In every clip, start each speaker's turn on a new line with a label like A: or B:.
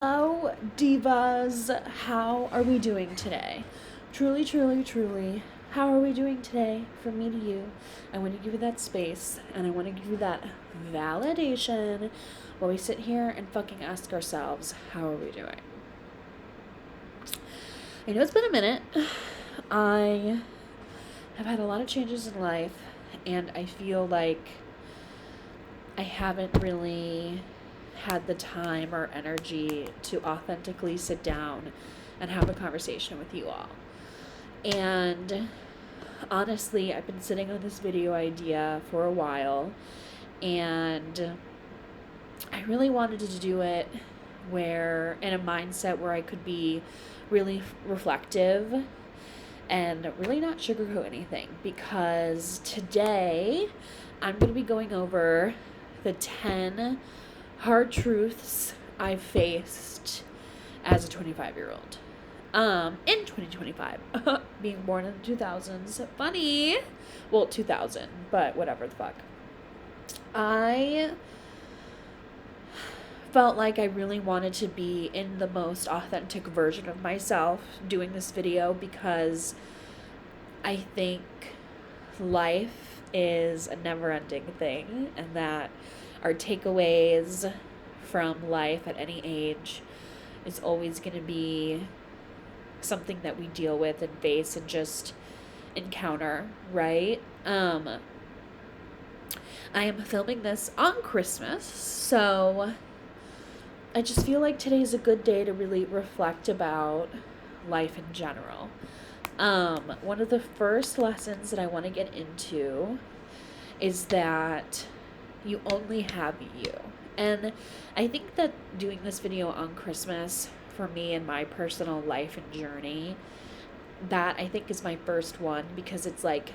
A: Hello, divas. How are we doing today? Truly, truly, truly. How are we doing today from me to you? I want to give you that space and I want to give you that validation while we sit here and fucking ask ourselves, how are we doing? I know it's been a minute. I have had a lot of changes in life and I feel like I haven't really had the time or energy to authentically sit down and have a conversation with you all. And honestly, I've been sitting on this video idea for a while, and I really wanted to do it where in a mindset where I could be really reflective and really not sugarcoat anything, because today I'm going to be going over the 10 hard truths I've faced as a 25-year-old. In 2025, being born in the 2000s, funny. Well, 2000, but whatever the fuck. I felt like I really wanted to be in the most authentic version of myself doing this video because I think life is a never-ending thing and that our takeaways from life at any age is always going to be something that we deal with and face and just encounter, right? I am filming this on Christmas, so I just feel like today's a good day to really reflect about life in general. One of the first lessons that I want to get into is that you only have you. And I think that doing this video on Christmas for me and my personal life and journey, that I think is my first one, because it's like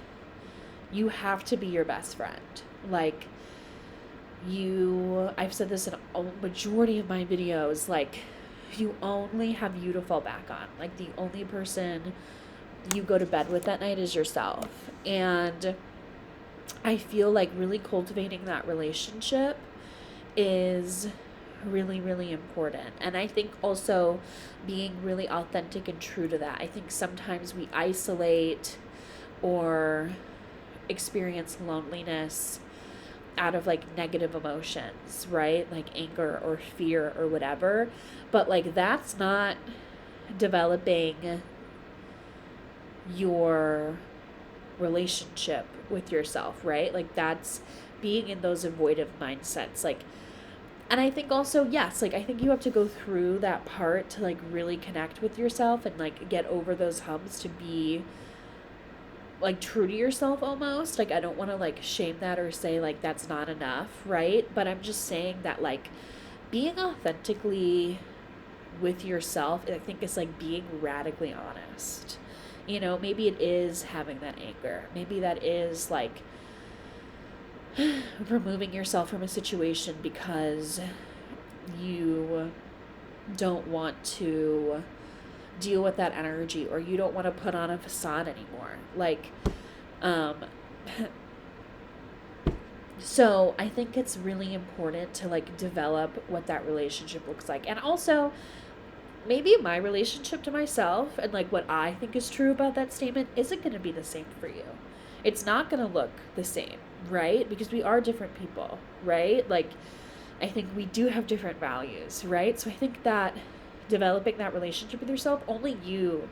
A: you have to be your best friend. Like I've said this in a majority of my videos, like you only have you to fall back on. Like the only person you go to bed with that night is yourself. And I feel like really cultivating that relationship is really, really important. And I think also being really authentic and true to that. I think sometimes we isolate or experience loneliness out of like negative emotions, right? Like anger or fear or whatever. But like that's not developing your relationship with yourself, right? Like that's being in those avoidant mindsets. Like, and I think also, yes, like I think you have to go through that part to like really connect with yourself and like get over those humps to be like true to yourself almost. Like I don't want to like shame that or say like that's not enough, right? But I'm just saying that like being authentically with yourself, I think, is like being radically honest. You know, maybe it is having that anger. Maybe that is like removing yourself from a situation because you don't want to deal with that energy, or you don't want to put on a facade anymore. Like, so I think it's really important to like develop what that relationship looks like. And also maybe my relationship to myself and like what I think is true about that statement isn't going to be the same for you. It's not going to look the same, right? Because we are different people, right? Like I think we do have different values, right? So I think that developing that relationship with yourself, only you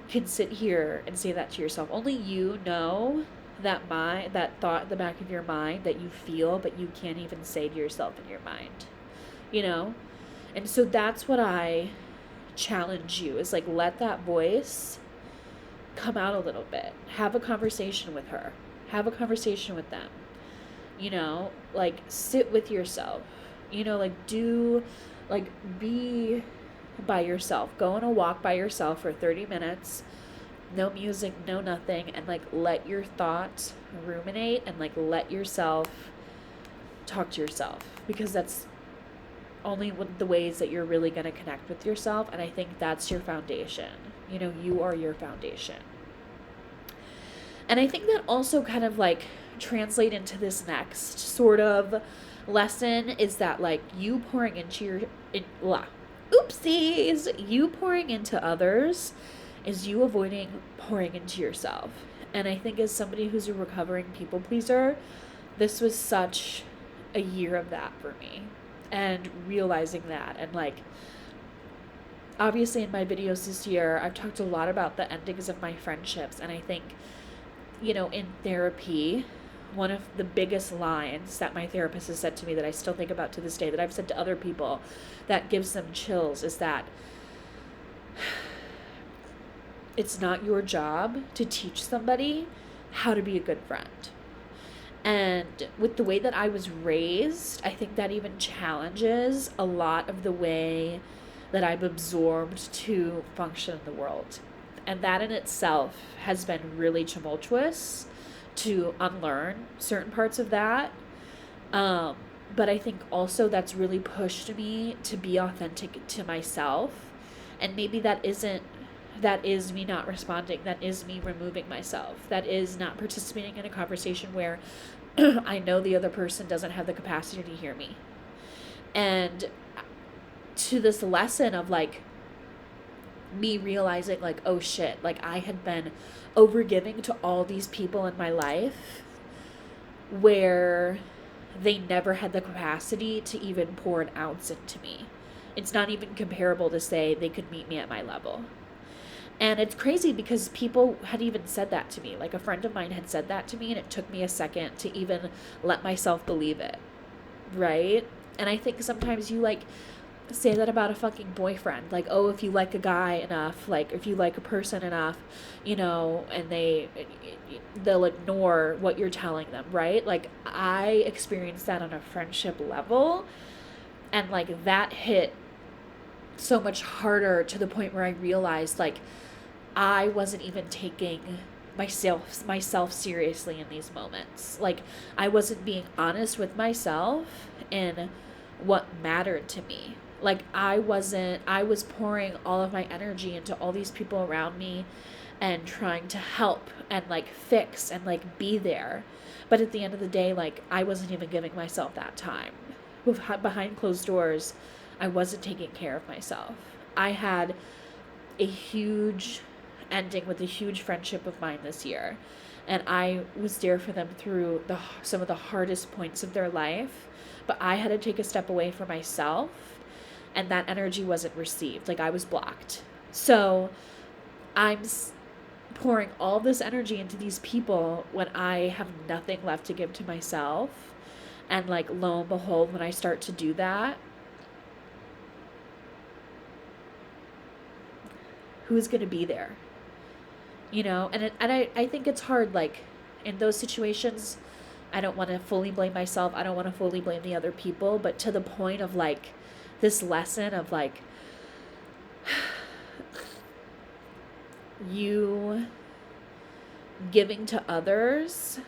A: can sit here and say that to yourself. Only you know that thought in the back of your mind that you feel but you can't even say to yourself in your mind, you know? And so that's what I challenge you, is like let that voice come out a little bit. Have a conversation with her. Have a conversation with them. You know, like sit with yourself. You know, like be by yourself. Go on a walk by yourself for 30 minutes. No music, no nothing, and like let your thoughts ruminate and like let yourself talk to yourself, because that's only one of the ways that you're really going to connect with yourself. And I think that's your foundation. You know, you are your foundation. And I think that also kind of like translate into this next sort of lesson is that like you pouring into oopsies, you pouring into others is you avoiding pouring into yourself. And I think as somebody who's a recovering people pleaser, this was such a year of that for me, and realizing that. And like, obviously in my videos this year, I've talked a lot about the endings of my friendships. And I think, in therapy, one of the biggest lines that my therapist has said to me that I still think about to this day, that I've said to other people, that gives them chills, is that it's not your job to teach somebody how to be a good friend. And with the way that I was raised, I think that even challenges a lot of the way that I've absorbed to function in the world. And that in itself has been really tumultuous to unlearn certain parts of that. But I think also that's really pushed me to be authentic to myself. And maybe that is me not responding. That is me removing myself. That is not participating in a conversation where I know the other person doesn't have the capacity to hear me. And to this lesson of like me realizing like, oh shit, like I had been overgiving to all these people in my life where they never had the capacity to even pour an ounce into me. It's not even comparable to say they could meet me at my level. And it's crazy because people had even said that to me. Like a friend of mine had said that to me, and it took me a second to even let myself believe it. Right? And I think sometimes you like say that about a fucking boyfriend. Like, oh, if you like a guy enough, like if you like a person enough, and they'll ignore what you're telling them, right? Like I experienced that on a friendship level, and like that hit so much harder, to the point where I realized like I wasn't even taking myself seriously in these moments. Like I wasn't being honest with myself in what mattered to me. Like I was pouring all of my energy into all these people around me and trying to help and like fix and like be there. But at the end of the day, like I wasn't even giving myself that time. Behind closed doors, I wasn't taking care of myself. I had a huge ending with a huge friendship of mine this year, and I was there for them through some of the hardest points of their life, but I had to take a step away for myself, and that energy wasn't received. Like I was blocked. So I'm pouring all this energy into these people when I have nothing left to give to myself. And like lo and behold, when I start to do that, who's going to be there? And I think it's hard, like in those situations, I don't want to fully blame myself. I don't want to fully blame the other people, but to the point of like this lesson of like, you giving to others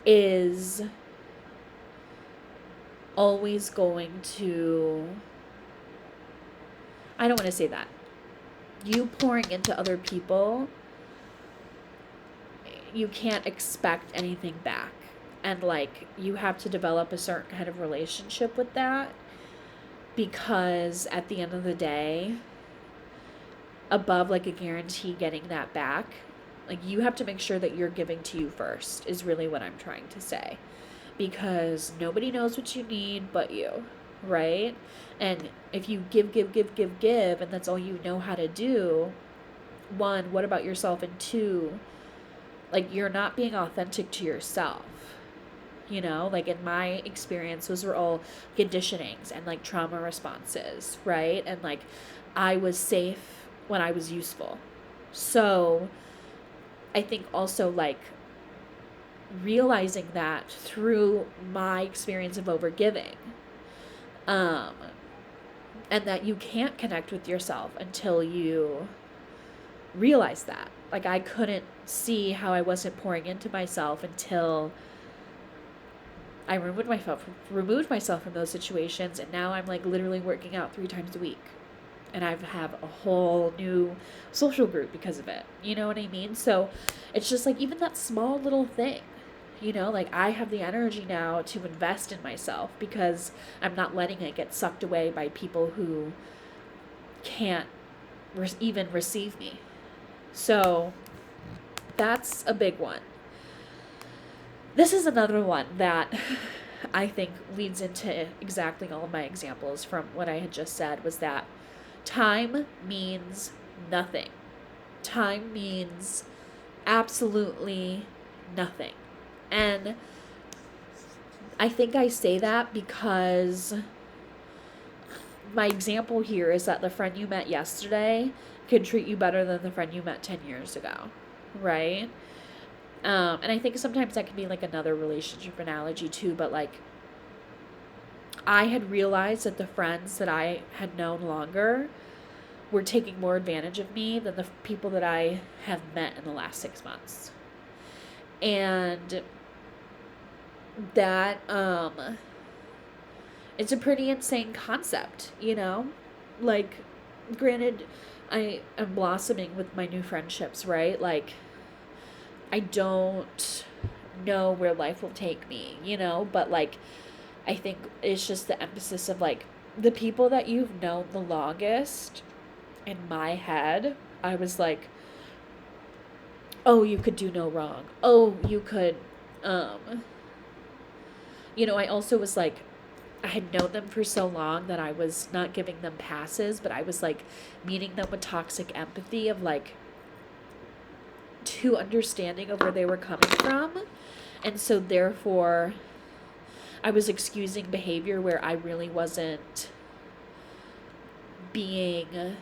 A: is always going to, I don't want to say that. You pouring into other people, you can't expect anything back. And like you have to develop a certain kind of relationship with that, because at the end of the day, above like a guarantee getting that back, like you have to make sure that you're giving to you first, is really what I'm trying to say. Because nobody knows what you need but you, right? And if you give, and that's all you know how to do, one, what about yourself? And two, like you're not being authentic to yourself. Like in my experience, those were all conditionings and like trauma responses, right? And like I was safe when I was useful. So I think also like realizing that through my experience of overgiving, and that you can't connect with yourself until you realize that. Like I couldn't see how I wasn't pouring into myself until I removed myself from those situations, and now I'm like literally working out 3 times a week. And I have a whole new social group because of it. You know what I mean? So it's just like even that small little thing, Like I have the energy now to invest in myself because I'm not letting it get sucked away by people who can't even receive me. So that's a big one. This is another one that I think leads into exactly all of my examples from what I had just said, was that time means nothing. Time means absolutely nothing. And I think I say that because my example here is that the friend you met yesterday can treat you better than the friend you met 10 years ago, right? And I think sometimes that can be like another relationship analogy too, but like I had realized that the friends that I had known longer were taking more advantage of me than the people that I have met in the last 6 months. And that, it's a pretty insane concept, Like, granted, I am blossoming with my new friendships, right? Like, I don't know where life will take me, But, like, I think it's just the emphasis of, like, the people that you've known the longest, in my head, I was like, oh, you could do no wrong. Oh, you could, I also was like, I had known them for so long that I was not giving them passes, but I was like meeting them with toxic empathy of like too understanding of where they were coming from. And so therefore I was excusing behavior where I really wasn't being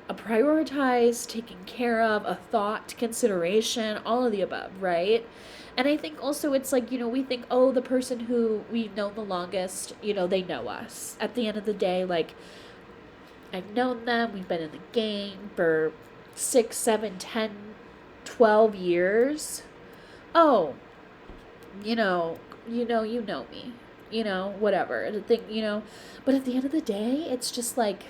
A: a prioritized, taken care of, a thought, consideration, all of the above, right? And I think also it's like, we think, oh, the person who we've known the longest, they know us. At the end of the day, like, I've known them, we've been in the game for 6, 7, 10, 12 years. Oh, you know me, whatever. The thing, but at the end of the day, it's just like,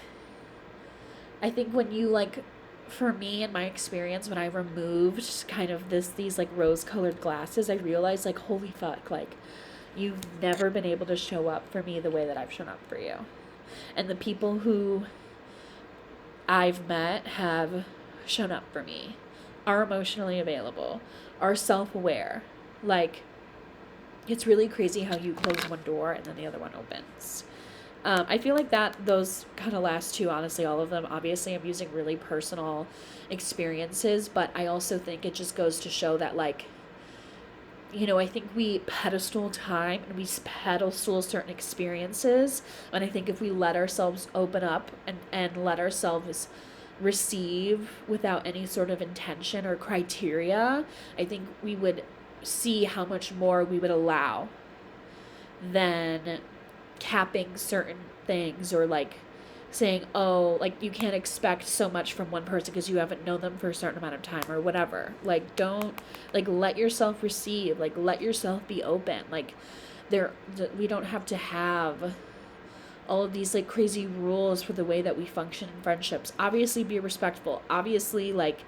A: I think when you like, for me in my experience, when I removed kind of these like rose-colored glasses, I realized like, holy fuck, like you've never been able to show up for me the way that I've shown up for you. And the people who I've met have shown up for me, are emotionally available, are self-aware. Like, it's really crazy how you close one door and then the other one opens. I feel like those kind of last two, honestly, all of them, obviously I'm using really personal experiences, but I also think it just goes to show that, like, I think we pedestal time and we pedestal certain experiences. And I think if we let ourselves open up and let ourselves receive without any sort of intention or criteria, I think we would see how much more we would allow than capping certain things or like saying, oh, like you can't expect so much from one person because you haven't known them for a certain amount of time or whatever. Like, don't, like, let yourself receive, like, let yourself be open. Like, we don't have to have all of these like crazy rules for the way that we function in friendships. Obviously be respectful, obviously, like,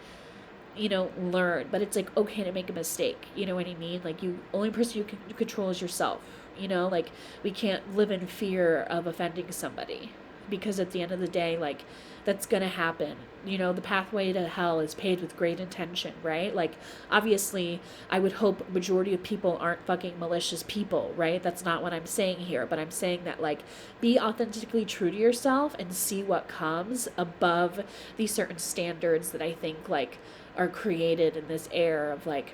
A: learn, but it's like okay to make a mistake, you know what I mean? Like, only person you can control is yourself, like, we can't live in fear of offending somebody, because at the end of the day, like, that's gonna happen. The pathway to hell is paved with great intention, right? Like, obviously, I would hope majority of people aren't fucking malicious people, right? That's not what I'm saying here, but I'm saying that, like, be authentically true to yourself and see what comes above these certain standards that I think, like, are created in this air of, like,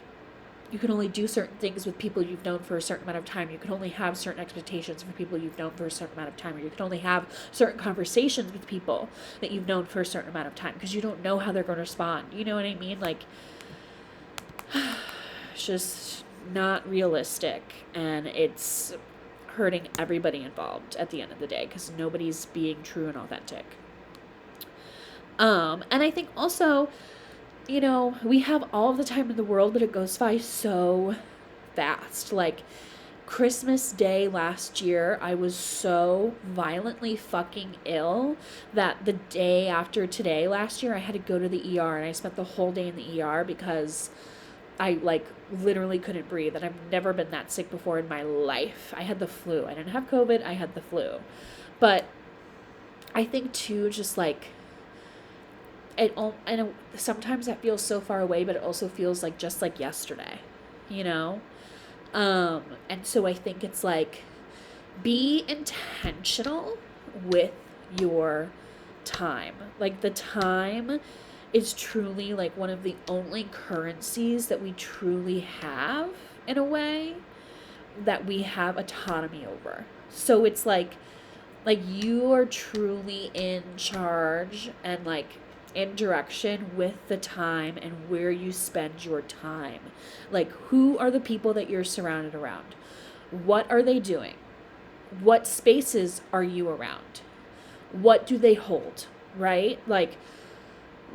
A: you can only do certain things with people you've known for a certain amount of time. You can only have certain expectations for people you've known for a certain amount of time. Or you can only have certain conversations with people that you've known for a certain amount of time because you don't know how they're going to respond. You know what I mean? Like, it's just not realistic. And it's hurting everybody involved at the end of the day because nobody's being true and authentic. And I think also, we have all of the time in the world, but it goes by so fast. Like, Christmas Day last year, I was so violently fucking ill that the day after today last year, I had to go to the ER, and I spent the whole day in the ER because I like literally couldn't breathe, and I've never been that sick before in my life. I had the flu. I didn't have COVID, I had the flu. But I think too, just like I know sometimes that feels so far away, but it also feels like just like yesterday, you know? And so I think it's like, be intentional with your time. Like, the time is truly like one of the only currencies that we truly have, in a way, that we have autonomy over. So it's like you are truly in charge and like in direction with the time and where you spend your time. Like, who are the people that you're surrounded around? What are they doing? What spaces are you around? What do they hold? Right? Like,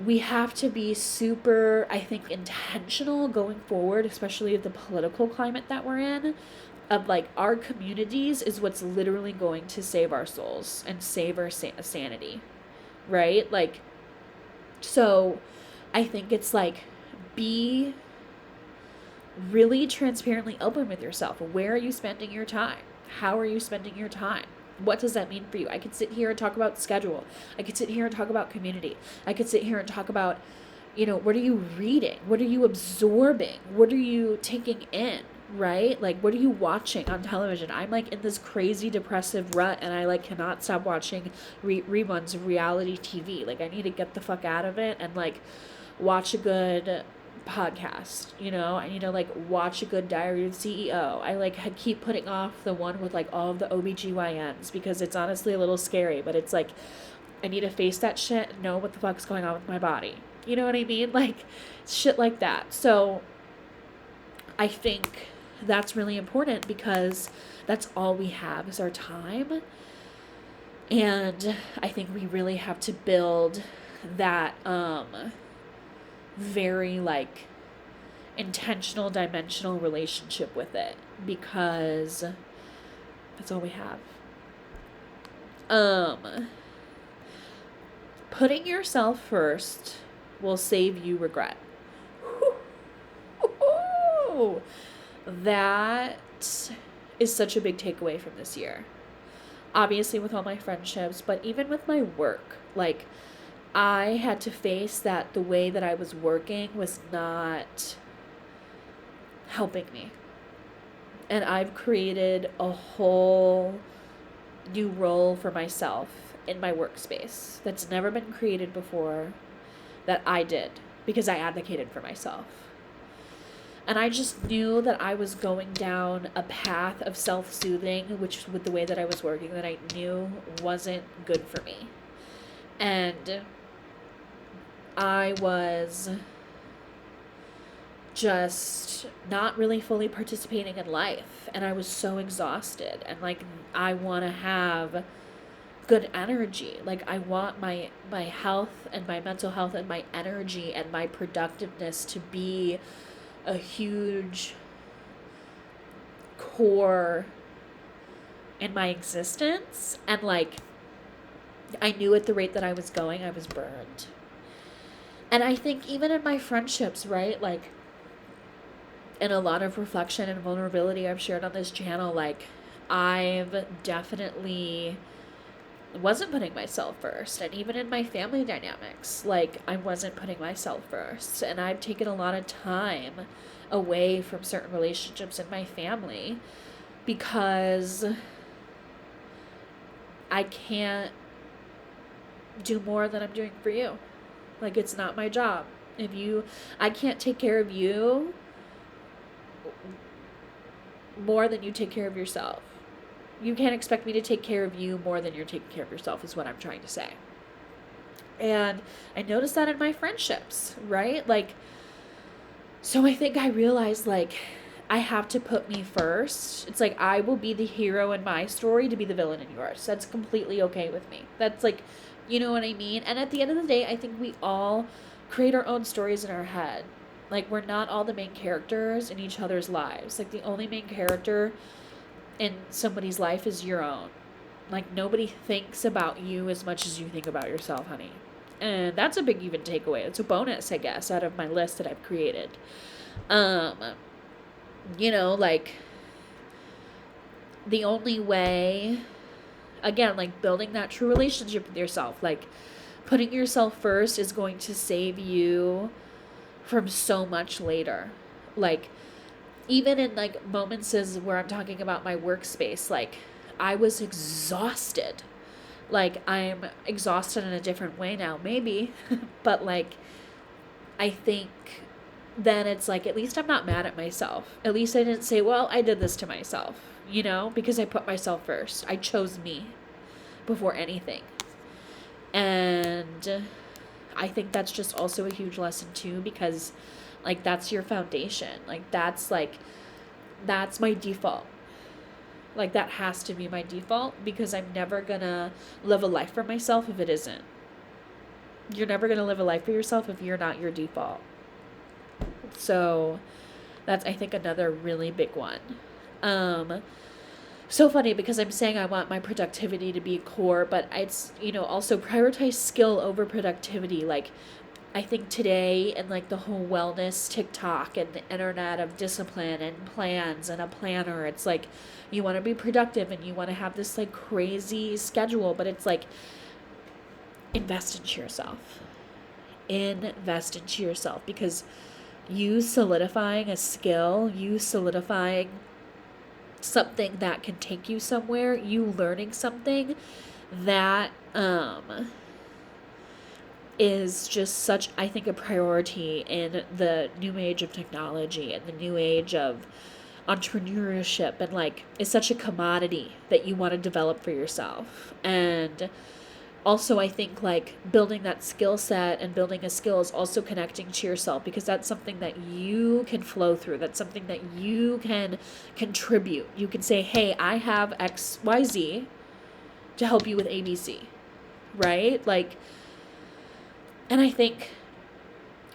A: we have to be super, I think, intentional going forward, especially with the political climate that we're in, of like, our communities is what's literally going to save our souls and save our sanity, right? Like, so I think it's like, be really transparently open with yourself. Where are you spending your time? How are you spending your time? What does that mean for you? I could sit here and talk about schedule. I could sit here and talk about community. I could sit here and talk about, what are you reading? What are you absorbing? What are you taking in? Right? Like, what are you watching on television? I'm like in this crazy depressive rut, and I like cannot stop watching reruns of reality TV. Like, I need to get the fuck out of it and like watch a good podcast. I need to like watch a good Diary of the CEO. I like keep putting off the one with like all of the OBGYNs because it's honestly a little scary, but it's like, I need to face that shit and know what the fuck's going on with my body. You know what I mean? Like, shit like that. So I think that's really important, because that's all we have is our time. And I think we really have to build that very like intentional, dimensional relationship with it, because that's all we have. Putting yourself first will save you regret. That is such a big takeaway from this year. Obviously with all my friendships, but even with my work, like, I had to face that the way that I was working was not helping me. And I've created a whole new role for myself in my workspace that's never been created before, that I did because I advocated for myself. And I just knew that I was going down a path of self-soothing, which with the way that I was working, that I knew wasn't good for me. And I was just not really fully participating in life. And I was so exhausted. And like, I want to have good energy. Like, I want my health and my mental health and my energy and my productiveness to be a huge core in my existence. And like, I knew at the rate that I was going, I was burned. And I think even in my friendships, right, like, in a lot of reflection and vulnerability I've shared on this channel, like, I've definitely wasn't putting myself first. And even in my family dynamics, like, I wasn't putting myself first. And I've taken a lot of time away from certain relationships in my family because I can't do more than I'm doing for you. Like, it's not my job. I can't take care of you more than you take care of yourself. You can't expect me to take care of you more than you're taking care of yourself, is what I'm trying to say. And I noticed that in my friendships, right? Like, so I think I realized, like, I have to put me first. It's like, I will be the hero in my story to be the villain in yours. That's completely okay with me. That's like, you know what I mean? And at the end of the day, I think we all create our own stories in our head. Like, we're not all the main characters in each other's lives. Like, the only main character in somebody's life is your own. Like, nobody thinks about you as much as you think about yourself, honey. And that's a big even takeaway. It's a bonus, I guess, out of my list that I've created. Um, like the only way, again, like building that true relationship with yourself, like putting yourself first is going to save you from so much later. Like, even in like moments where I'm talking about my workspace, like I was exhausted. Like I'm exhausted in a different way now, maybe, but like I think then it's like at least I'm not mad at myself. At least I didn't say, well, I did this to myself, because I put myself first. I chose me before anything. And I think that's just also a huge lesson too, because like that's your foundation. That's my default. Like that has to be my default, because I'm never gonna live a life for myself if it isn't. You're never gonna live a life for yourself if you're not your default. So that's, I think, another really big one. So funny because I'm saying I want my productivity to be core, but it's, also prioritize skill over productivity. Like I think today, and like the whole wellness TikTok and the internet of discipline and plans and a planner, it's like you want to be productive and you want to have this like crazy schedule, but it's like invest into yourself. Invest into yourself, because you solidifying a skill, you solidifying something that can take you somewhere, you learning something that is just such, I think, a priority in the new age of technology and the new age of entrepreneurship, and like is such a commodity that you want to develop for yourself. And also I think like building that skill set and building a skill is also connecting to yourself, because that's something that you can flow through. That's something that you can contribute. You can say, hey, I have XYZ to help you with ABC, right? Like, and I think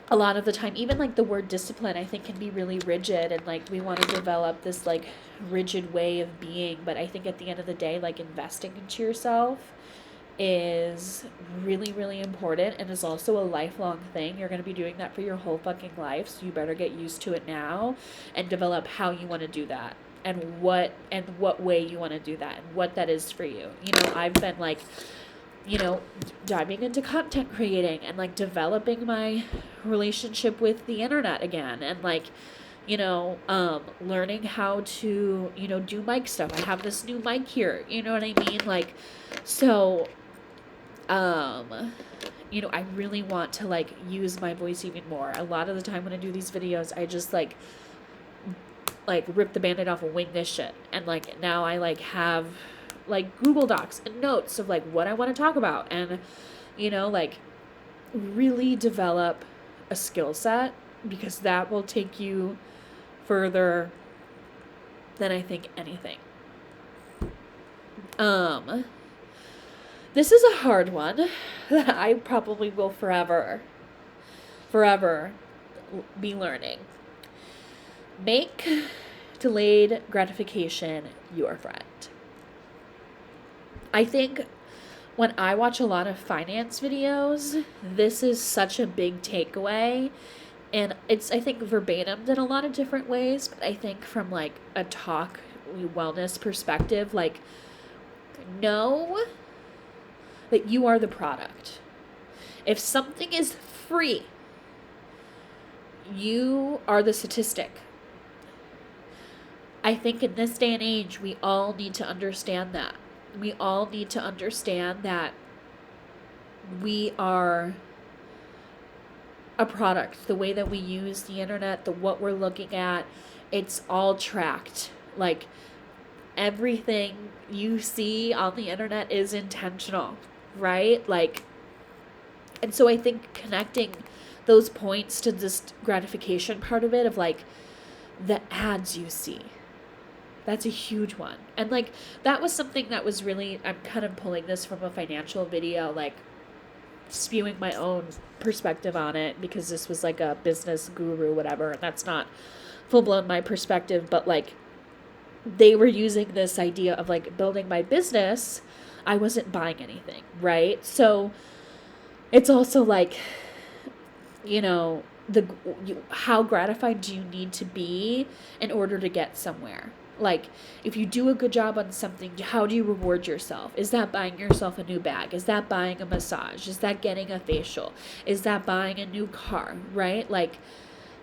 A: a lot of the time, even like the word discipline, I think can be really rigid, and like we want to develop this like rigid way of being. But I think at the end of the day, like investing into yourself is really, really important, and is also a lifelong thing. You're going to be doing that for your whole fucking life, so you better get used to it now and develop how you want to do that, and what way you want to do that, and what that is for you. I've been like, diving into content creating and like developing my relationship with the internet again, and like learning how to do mic stuff. I have this new mic here, you know what I mean? Like, so I really want to like use my voice even more. A lot of the time when I do these videos, I just like rip the band-aid off and wing this shit. And like now I like have like Google Docs and notes of like what I want to talk about, and like really develop a skill set, because that will take you further than I think anything. This is a hard one that I probably will forever be learning. Make delayed gratification your friend. I think when I watch a lot of finance videos, this is such a big takeaway. And it's, I think, verbatim in a lot of different ways, but I think from like a talk wellness perspective, like, know that you are the product. If something is free, you are the statistic. I think in this day and age, we all need to understand that. We all need to understand that we are a product. The way that we use the internet, what we're looking at, it's all tracked. Like, everything you see on the internet is intentional, right? Like, and so I think connecting those points to this gratification part of it, of like the ads you see, that's a huge one. And like that was something that was really, I'm kind of pulling this from a financial video, like spewing my own perspective on it, because this was like a business guru, whatever, and that's not full blown my perspective, but like they were using this idea of like building my business. I wasn't buying anything, right? So it's also like, how gratified do you need to be in order to get somewhere? Like, if you do a good job on something, how do you reward yourself? Is that buying yourself a new bag? Is that buying a massage? Is that getting a facial? Is that buying a new car, right? Like,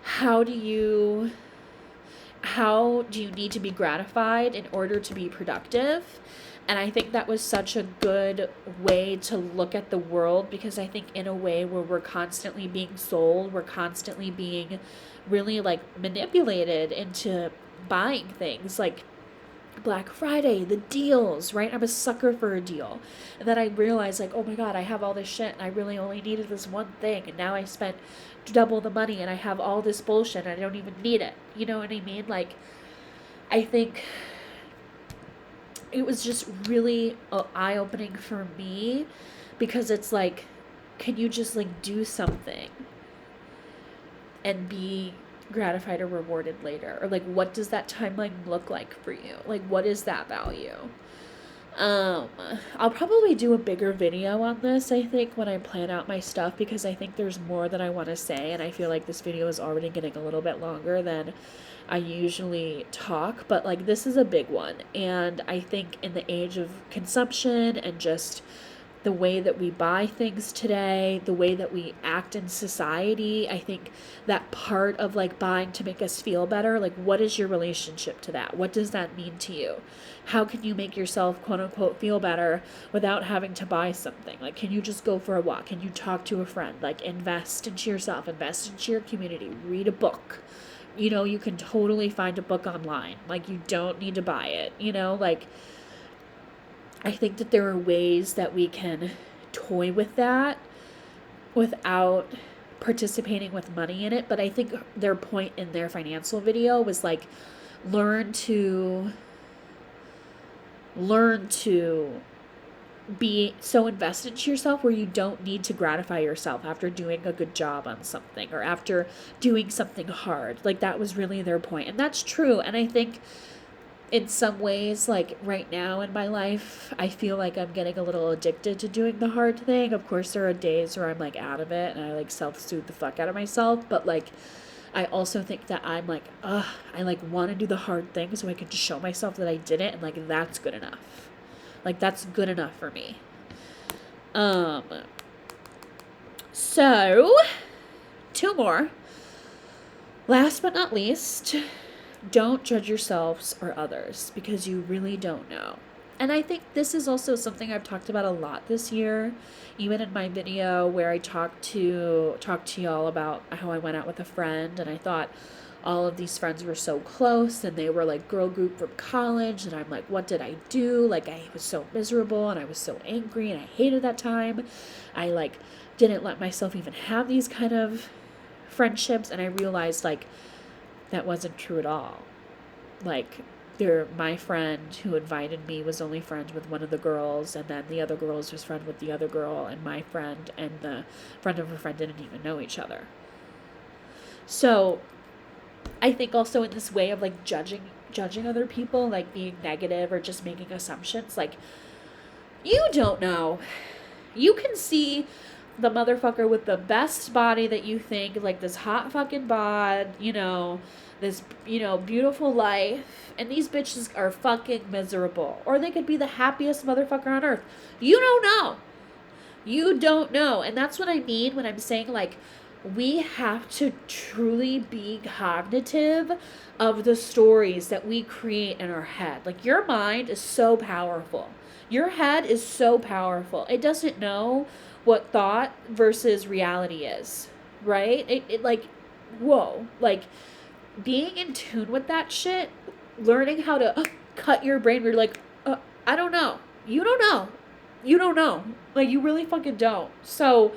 A: how do you need to be gratified in order to be productive? And I think that was such a good way to look at the world, because I think in a way where we're constantly being sold, we're constantly being really like manipulated into buying things like Black Friday, the deals, right? I'm a sucker for a deal. And then I realized, like, oh my God, I have all this shit and I really only needed this one thing. And now I spent double the money and I have all this bullshit and I don't even need it. You know what I mean? Like, I think it was just really eye-opening for me, because it's like, can you just like do something and be gratified or rewarded later? Or like, what does that timeline look like for you? Like, what is that value? I'll probably do a bigger video on this, I think, when I plan out my stuff, because I think there's more that I want to say, and I feel like this video is already getting a little bit longer than I usually talk, but like, this is a big one. And I think in the age of consumption and just the way that we buy things today, the way that we act in society, I think that part of like buying to make us feel better, like, what is your relationship to that? What does that mean to you? How can you make yourself, quote unquote, feel better without having to buy something? Like, can you just go for a walk? Can you talk to a friend? Like, invest into yourself, invest into your community, read a book. You can totally find a book online. Like, you don't need to buy it, like, I think that there are ways that we can toy with that without participating with money in it. But I think their point in their financial video was like, learn to be so invested in yourself where you don't need to gratify yourself after doing a good job on something or after doing something hard. Like, that was really their point. And that's true. And I think in some ways, like right now in my life, I feel like I'm getting a little addicted to doing the hard thing. Of course, there are days where I'm like out of it and I like self-soothe the fuck out of myself. But like, I also think that I'm like, I like want to do the hard thing so I can just show myself that I did it. And like, that's good enough. Like, that's good enough for me. So 2 more. Last but not least, don't judge yourselves or others, because you really don't know. And I think this is also something I've talked about a lot this year, even in my video where I talked to y'all about how I went out with a friend, and I thought all of these friends were so close and they were like girl group from college, and I'm like, what did I do? Like, I was so miserable and I was so angry and I hated that time. I like didn't let myself even have these kind of friendships, and I realized like that wasn't true at all. Like, my friend who invited me was only friends with one of the girls, and then the other girl was just friend with the other girl, and my friend and the friend of her friend didn't even know each other. So I think also in this way of like judging other people, like being negative or just making assumptions, like, you don't know. You can see the motherfucker with the best body that you think, like this hot fucking bod, this, beautiful life, and these bitches are fucking miserable. Or they could be the happiest motherfucker on earth. You don't know. You don't know. And that's what I mean when I'm saying, like, we have to truly be cognitive of the stories that we create in our head. Like, your mind is so powerful. Your head is so powerful. It doesn't know what thought versus reality is, right? It like, whoa, like, being in tune with that shit, learning how to cut your brain where you're like, I don't know. You don't know. You don't know. Like, you really fucking don't. So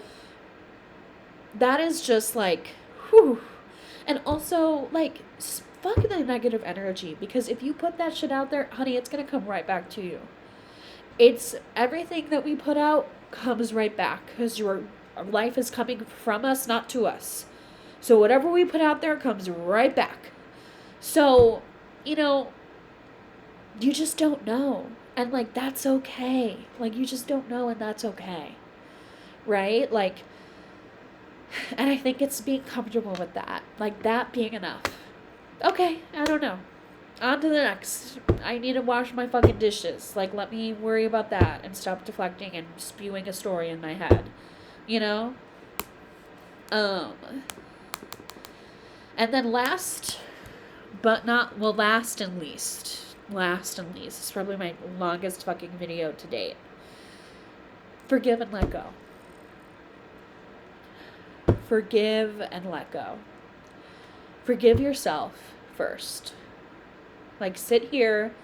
A: that is just like, whew. And also, like, fuck the negative energy, because if you put that shit out there, honey, it's going to come right back to you. It's everything that we put out comes right back, because your life is coming from us, not to us. So whatever we put out there comes right back. So, you just don't know. And like, that's okay. Like, you just don't know, and that's okay. right? Like, and I think it's being comfortable with that, like that being enough. Okay, I don't know. On to the next. I need to wash my fucking dishes. Like, let me worry about that and stop deflecting and spewing a story in my head. You know? And then last, but not, well, last and least. Last and least. It's probably my longest fucking video to date. Forgive and let go. Forgive and let go. Forgive yourself first. Like, sit here,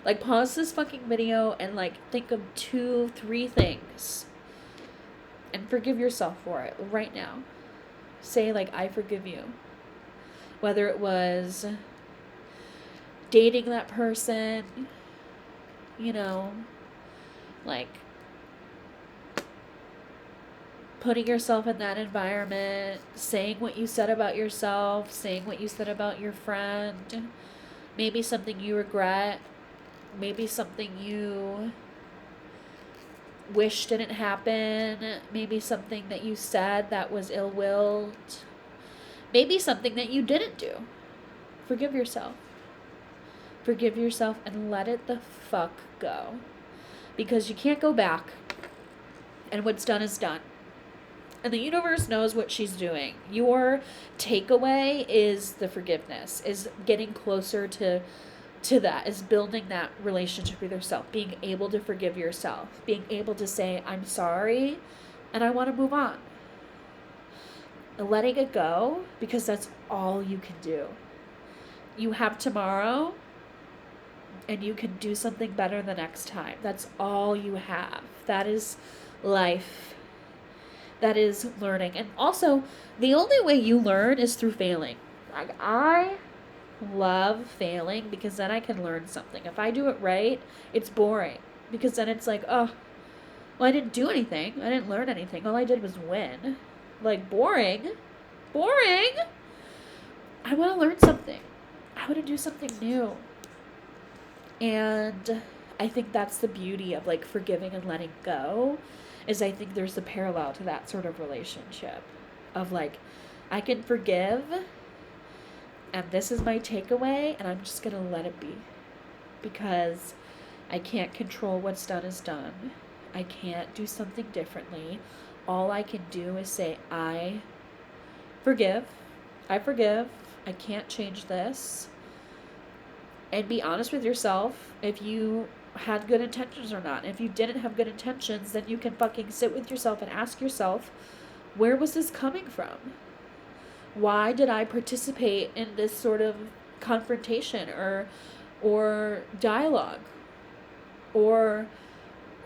A: like, pause this fucking video and, like, think of 2-3 things. And forgive yourself for it right now. Say, like, I forgive you. Whether it was dating that person, you know, like, putting yourself in that environment, saying what you said about yourself, saying what you said about your friend, maybe something you regret, maybe something you wish didn't happen, maybe something that you said that was ill-willed, maybe something that you didn't do. Forgive yourself. Forgive yourself and let it the fuck go. Because you can't go back, and what's done is done. And the universe knows what she's doing. Your takeaway is the forgiveness, is getting closer to that, is building that relationship with yourself, being able to forgive yourself, being able to say, I'm sorry, and I want to move on. And letting it go, because that's all you can do. You have tomorrow, and you can do something better the next time. That's all you have. That is life. That is learning. And also, the only way you learn is through failing. Like, I love failing because then I can learn something. If I do it right, it's boring. Because then it's like, oh, well, I didn't do anything. I didn't learn anything. All I did was win. Like, boring. Boring. I want to learn something. I want to do something new. And I think that's the beauty of, like, forgiving and letting go, is I think there's a parallel to that sort of relationship of, like, I can forgive, and this is my takeaway, and I'm just going to let it be. Because I can't control what's done is done. I can't do something differently. All I can do is say, I forgive. I forgive. I can't change this. And be honest with yourself if you had good intentions or not. If you didn't have good intentions, then you can fucking sit with yourself and ask yourself, where was this coming from? Why did I participate in this sort of confrontation or dialogue? Or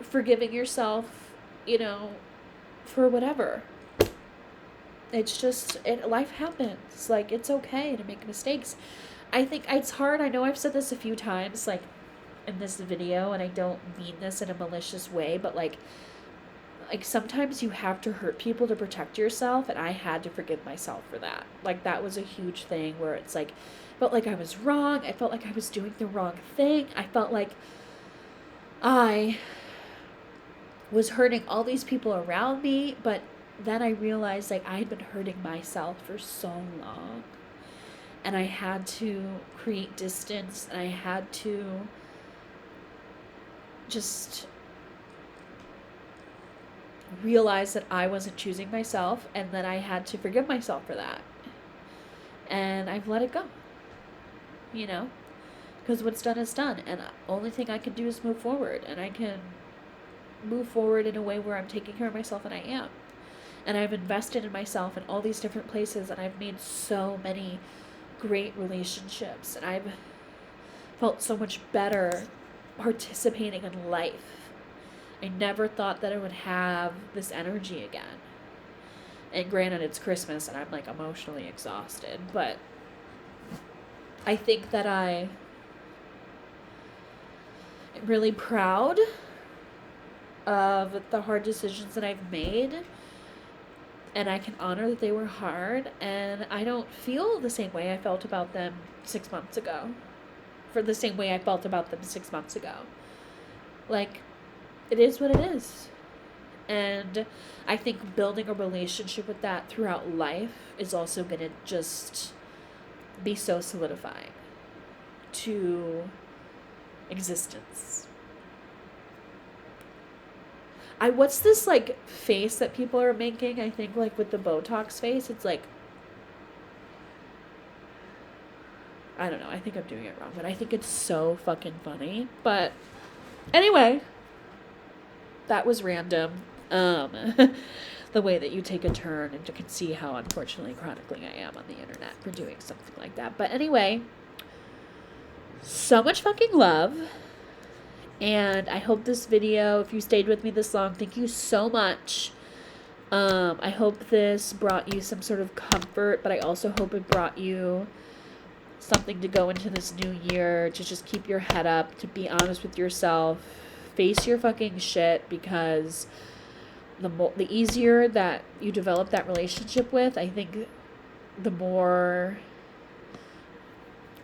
A: forgiving yourself, you know, for whatever. It's just, life happens. Like, it's okay to make mistakes. I think it's hard. I know I've said this a few times, like, in this video, and I don't mean this in a malicious way, but like sometimes you have to hurt people to protect yourself, and I had to forgive myself for that. Like, that was a huge thing where it's like, felt like I was wrong. I felt like I was doing the wrong thing. I felt like I was hurting all these people around me, but then I realized, like, I had been hurting myself for so long. And I had to create distance, and I had to just realize that I wasn't choosing myself, and that I had to forgive myself for that. And I've let it go, you know, because what's done is done, and the only thing I can do is move forward, and I can move forward in a way where I'm taking care of myself, and I am. And I've invested in myself in all these different places, and I've made so many great relationships, and I've felt so much better participating in life. I never thought that I would have this energy again. And granted, it's Christmas and I'm, like, emotionally exhausted, but I think that I am really proud of the hard decisions that I've made, and I can honor that they were hard, and I don't feel the same way I felt about them 6 months ago. For the same way I felt about them 6 months ago. Like, it is what it is. And I think building a relationship with that throughout life is also going to just be so solidifying to existence. What's this like face that people are making? I think like with the Botox face, it's like, I don't know. I think I'm doing it wrong, but I think it's so fucking funny. But anyway, that was random. The way that you take a turn, and you can see how unfortunately chronically I am on the internet for doing something like that. But anyway, so much fucking love. And I hope this video, if you stayed with me this long, thank you so much. I hope this brought you some sort of comfort, but I also hope it brought you something to go into this new year, to just keep your head up, to be honest with yourself, face your fucking shit, because the easier that you develop that relationship with, I think the more,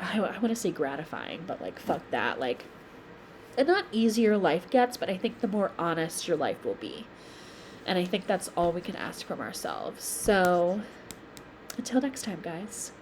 A: I want to say gratifying, but like fuck that, like, and not easier life gets, but I think the more honest your life will be. And I think that's all we can ask from ourselves. So until next time, guys.